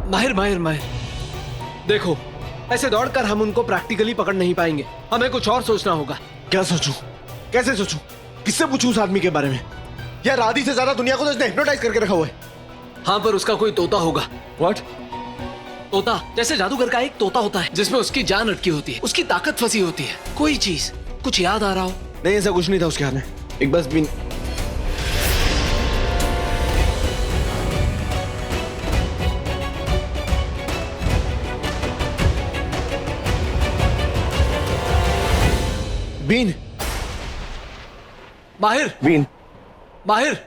माहिर माहिर माहिर, देखो ऐसे दौड़कर हम उनको प्रैक्टिकली पकड़ नहीं पाएंगे, हमें कुछ और सोचना होगा। क्या सोचूं? कैसे सोचूं? किससे पूछूं उस आदमी के बारे में? यार आधी से ज्यादा दुनिया को तो इसने हिप्नोटाइज करके रखा हुआ है। हाँ, पर उसका कोई तोता होगा। व्हाट? तोता, जैसे जादूगर का एक तोता होता है जिसमें उसकी जान अटकी होती है, उसकी ताकत फंसी होती है। कोई चीज, कुछ याद आ रहा हो? नहीं, ऐसा कुछ नहीं था उसके हाथ में। एक बस भी बीन। माहिर, बीन। माहिर,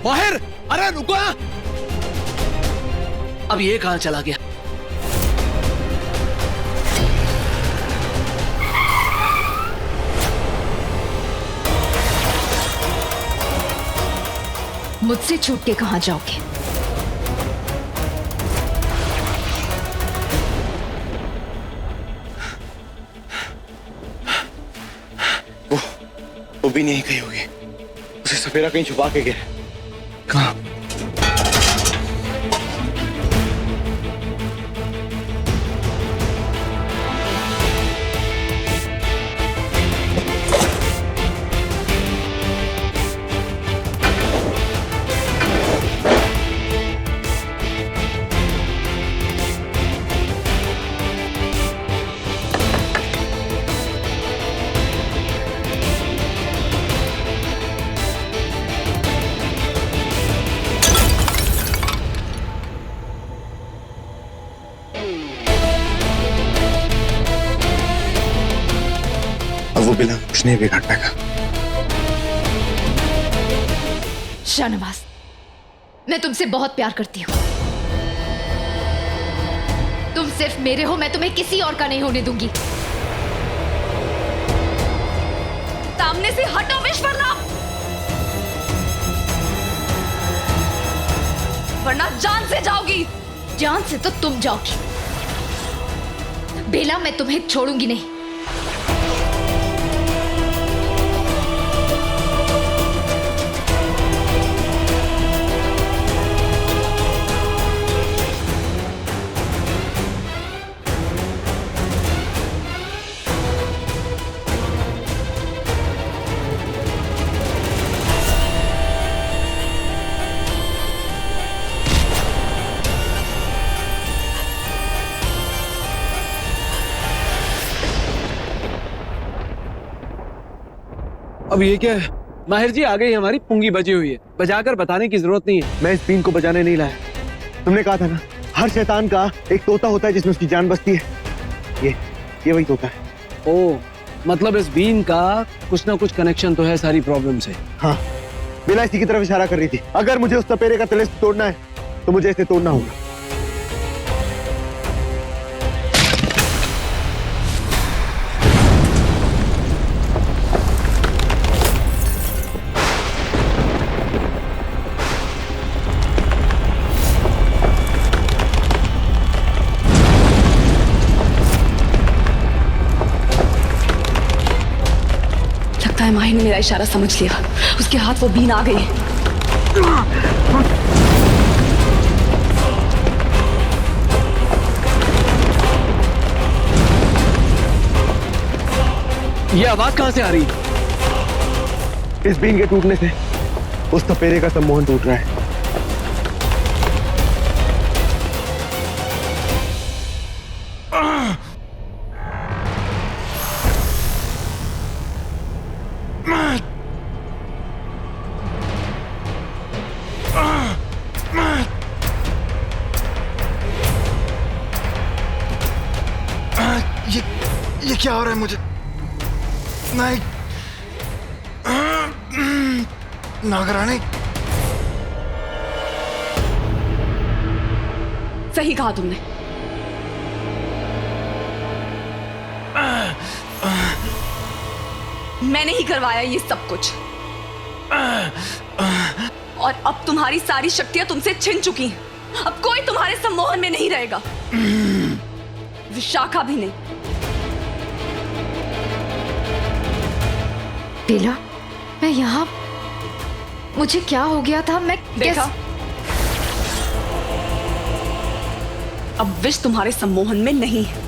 माहिर, अरे रुको। अब ये कहां चला गया? मुझसे छूट के कहां जाओगे? वो भी नहीं कहीं होगी। उसे सपेरा कहीं छुपा के गया। कहाँ? वो बिना कुछ नहीं बिगाड़ पाएगा। शाहनवाज, मैं तुमसे बहुत प्यार करती हूँ। तुम सिर्फ मेरे हो, मैं तुम्हें किसी और का नहीं होने दूंगी। सामने से हटो विश्वनाथ, वरना जान से जाओगी। जान से तो तुम जाओगी बेला, मैं तुम्हें छोड़ूंगी नहीं। अब ये क्या है? माहिर जी, आ गई हमारी पुंगी बजी हुई है, बजाकर बताने की जरूरत नहीं है। मैं इस बीन को बजाने नहीं लाया। तुमने कहा था ना, हर शैतान का एक तोता होता है जिसमें उसकी जान बसती है। ये वही तोता है। ओ, मतलब इस बीन का कुछ ना कुछ कनेक्शन तो है सारी प्रॉब्लम से। हाँ, बिला इसी की तरफ इशारा कर रही थी। अगर मुझे उस सपेरे का तिलिस्म तोड़ना है तो मुझे इसे तोड़ना होगा। माहिर ने मेरा इशारा समझ लिया। उसके हाथ वो बीन आ गई। ये आवाज कहां से आ रही? इस बीन के टूटने से उस सपेरे का सम्मोहन टूट रहा है। ये क्या हो रहा है मुझे? नहीं, नागरानी। सही कहा तुमने। मैंने ही करवाया ये सब कुछ, और अब तुम्हारी सारी शक्तियां तुमसे छिन चुकी हैं। अब कोई तुम्हारे सम्मोहन में नहीं रहेगा, विशाखा भी नहीं। बेला, मैं यहाँ, मुझे क्या हो गया था? मैं देखा, अब विष तुम्हारे सम्मोहन में नहीं है।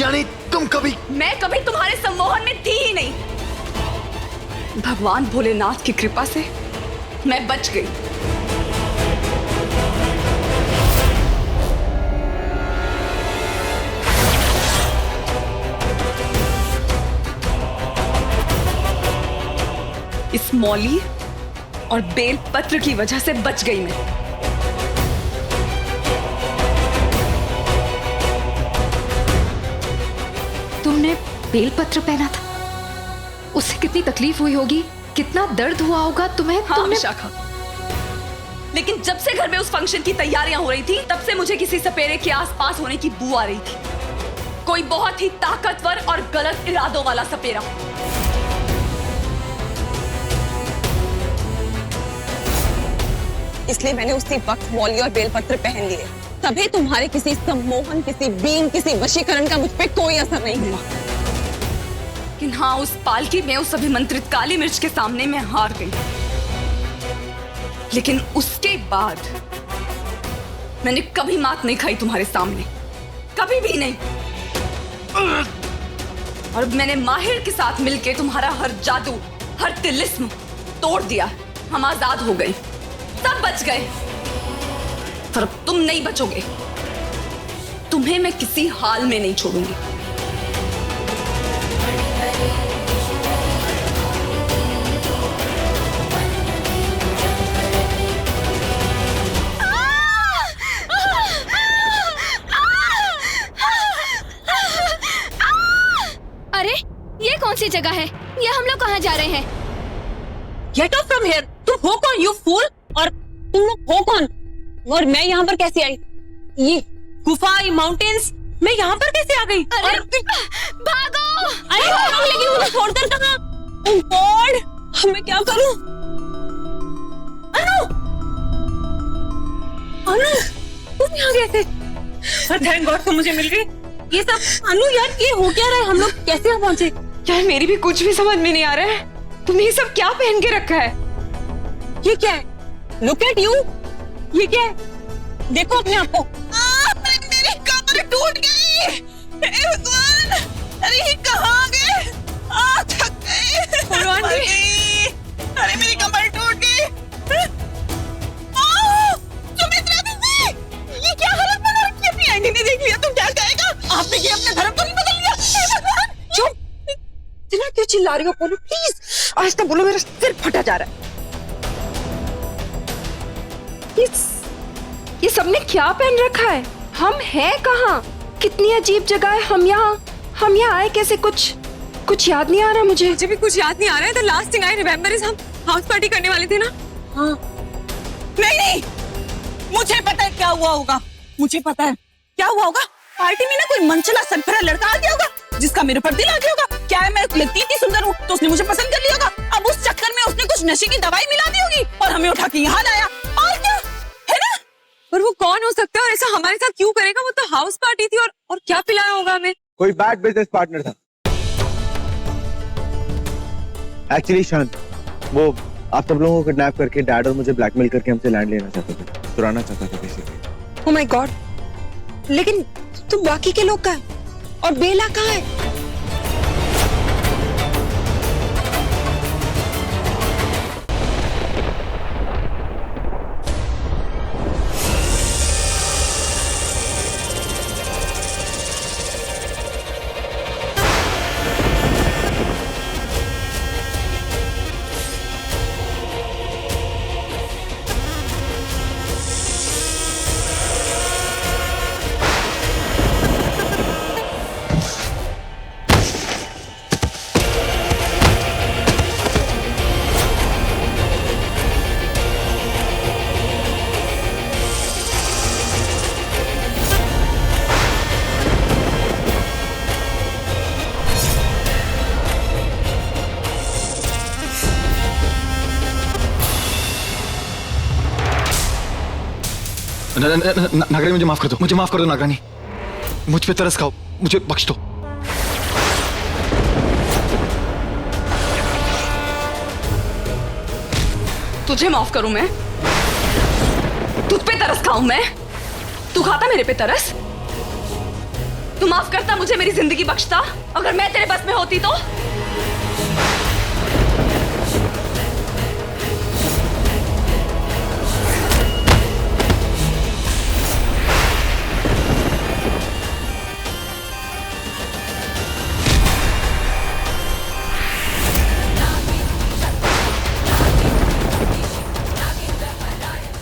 यानी तुम कभी मैं कभी तुम्हारे सम्मोहन में थी ही नहीं। भगवान भोलेनाथ की कृपा से मैं बच गई। इस मौली और बेल पत्र की वजह से बच गई मैं। तुमने बेलपत्र पहना था, उससे कितनी तकलीफ हुई होगी, कितना दर्द हुआ होगा तुम्हें। हाँ तुमने विशाखा, लेकिन जब से घर में उस फंक्शन की तैयारियां हो रही थी, तब से मुझे किसी सपेरे के आसपास होने की बू आ रही थी। कोई बहुत ही ताकतवर और गलत इरादों वाला सपेरा। इसलिए मैंने उसी वक्त मौली और बेलपत्र पहन लिए, तभी तुम्हारे किसी सम्मोहन, किसी बीन, किसी वशीकरण का मुझ पे कोई असर नहीं हुआ। लेकिन हाँ, उस पालकी में उस अभिमंत्रित काली मिर्च के सामने मैं हार गई। लेकिन उसके बाद मैंने कभी मात नहीं खाई तुम्हारे सामने, कभी भी नहीं। और मैंने माहिर के साथ मिलकर तुम्हारा हर जादू, हर तिलिस्म तोड़ दिया। हम आजाद हो गए, सब बच गए, पर अब तुम नहीं बचोगे। तुम्हें मैं किसी हाल में नहीं छोड़ूंगी। अरे ये कौन सी जगह है, ये हम लोग कहाँ जा रहे हैं? Get out from here. तुम हो कौन, यू फूल? और तुम लोग हो कौन? और मैं यहाँ पर कैसे आई? ये गुफा, ये माउंटेन्स, मैं यहाँ पर कैसे आ गई? अरे भागो! अरे भागो, लेकिन मुझे छोड़कर कहाँ? ओह गॉड, अब मैं क्या करूँ? अनु, अनु, तुम यहाँ कैसे? थैंक गॉड तुम मुझे मिल गई। ये सब अनु यार, ये हो क्या रहा है? हम लोग कैसे यहाँ पहुँचे? यार मेरी भी कुछ भी समझ में नहीं आ रहा है। तुमने ये सब क्या पहन के रखा है? ये क्या है? Look at you, ये क्या है? देखो अपने आप को। मेरी कमर टूट गई। भगवान, अरे ये कहाँ गए? थक गए। भगवान जी। अरे मेरी कमर टूट गई। सुमित्रा दीदी, ये क्या हालत बना रखी है? अपनी आंटी ने देख लिया तो क्या कहेगा? आपने ये अपने धर्म को नहीं बदल लिया? भगवान, चुप! इतना क्यों चिल्ला रही हो? बोलो प्लीज, आज तक बोलो, मेरा सिर फटा जा रहा है। ये सबने क्या पहन रखा है? हम हैं कहाँ? कितनी अजीब जगह है। हम यहाँ आए कैसे? कुछ याद नहीं आ रहा मुझे। मुझे भी कुछ याद नहीं आ रहा है। तो last thing I remember is हम हाउस पार्टी करने वाले थे ना? हाँ। नहीं, मुझे पता है क्या हुआ होगा। मुझे पता है क्या हुआ होगा। पार्टी में ना कोई मनचला सनफरा लड़का आ गया होगा, जिसका मेरे पर दिल आ गया होगा। क्या है, मैं लगती इतनी सुंदर हूँ तो उसने मुझे पसंद कर लिया होगा। अब उस चक्कर में उसने कुछ नशे की दवाई मिला दी होगी और हमें उठा के यहाँ लाया। और क्या है ना? पर वो कौन हो सकता है और ऐसा हमारे साथ क्यों करेगा? वो तो हाउस पार्टी थी। और क्या पिलाया होगा हमें? कोई बैड बिजनेस पार्टनर था। एक्चुअली शांत, वो आप सब लोगों को किडनैप करके डैड और मुझे ब्लैकमेल करके हमसे लैंड लेना चाहता था, चुराना चाहता था बेसिकली। ओह माय गॉड, लेकिन तुम बाकी के लोग कहाँ हैं? और बेला कहाँ है? नागरानी, मुझे माफ कर दो, मुझे माफ कर दो नागरानी। मुझ पे तरस खाओ, मुझे बख्श दो। तुझे माफ करूं मैं? तुझ पे तरस खाऊं मैं? तू खाता मेरे पे तरस? तू माफ करता, मुझे मेरी जिंदगी बख्शता अगर मैं तेरे बस में होती तो?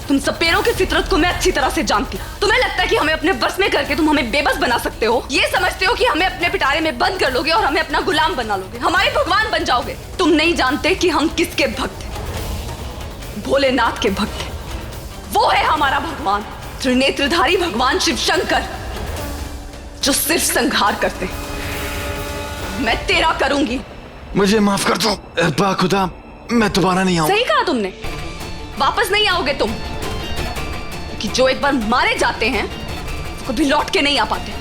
तुम सपेरों की फितरत को मैं अच्छी तरह से जानती। तुम्हें लगता है कि हमें अपने बस में करके तुम हमें बेबस बना सकते हो? ये समझते हो कि हमें अपने पिटारे में बंद कर लोगे और हमें अपना गुलाम बना लोगे, हमारे भगवान बन जाओगे। तुम नहीं जानते कि हम किसके भक्त हैं। भोलेनाथ के भक्त हैं। वो है हमारा भगवान, त्रिनेत्रधारी भगवान शिव शंकर, जो सिर्फ संहार करते हैं। मैं तेरा करूंगी। मुझे माफ कर दो। बा खुदा, मैं दोबारा नहीं आऊं। सही कहा तुमने, वापस नहीं आओगे तुम, कि जो एक बार मारे जाते हैं कभी लौट के नहीं आ पाते।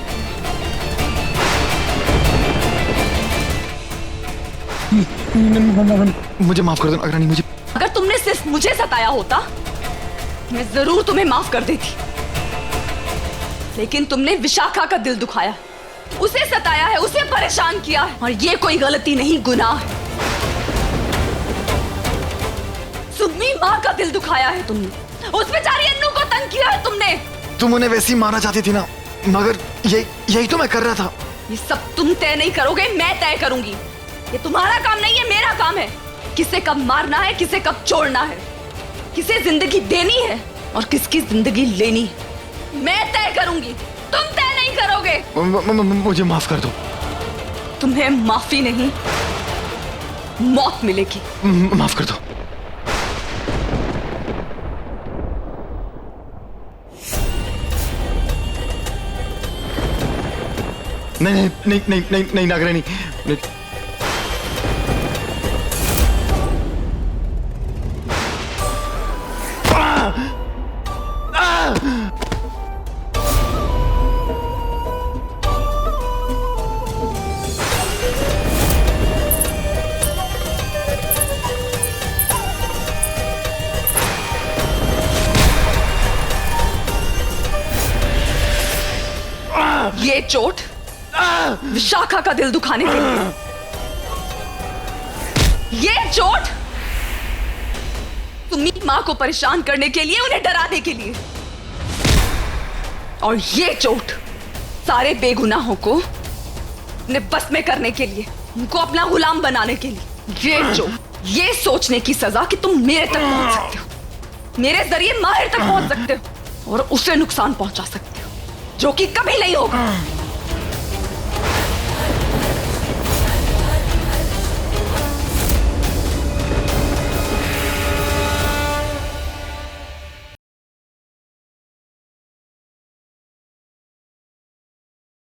मुझे माफ कर दो नागरानी। मुझे अगर तुमने सिर्फ मुझे सताया होता मैं जरूर तुम्हें माफ कर देती, लेकिन तुमने विशाखा का दिल दुखाया, उसे सताया है, उसे परेशान किया है, और ये कोई गलती नहीं, गुनाह है। सुम्मी माँ का दिल दुखाया है तुमने, उस बेचारी अन्नू को तंग किया है तुमने। तुम उन्हें वैसे ही मारना चाहती थी ना, मगर यही तो मैं कर रहा था। ये सब तुम तय नहीं करोगे, मैं तय करूंगी। ये तुम्हारा काम नहीं है, मेरा काम है। किसे कब मारना है, किसे कब छोड़ना है, किसे जिंदगी देनी है और किसकी जिंदगी लेनी है, मैं तय करूंगी। तुम तय नहीं करोगे। मुझे माफ कर दो। तुम्हें माफी नहीं, मौत मिलेगी। माफ कर दो। नहीं नागरानी, ये चोट विशाखा का दिल दुखाने के लिए, ये चोट तुम्ही मां को परेशान करने के लिए, उन्हें डराने के लिए, और ये चोट सारे बेगुनाहों को अपने बस में करने के लिए, उनको अपना गुलाम बनाने के लिए। ये चोट, ये सोचने की सजा कि तुम मेरे तक पहुंच सकते हो, मेरे जरिए माहिर तक पहुंच सकते हो और उसे नुकसान पहुंचा सकते हो, जो कि कभी नहीं होगा।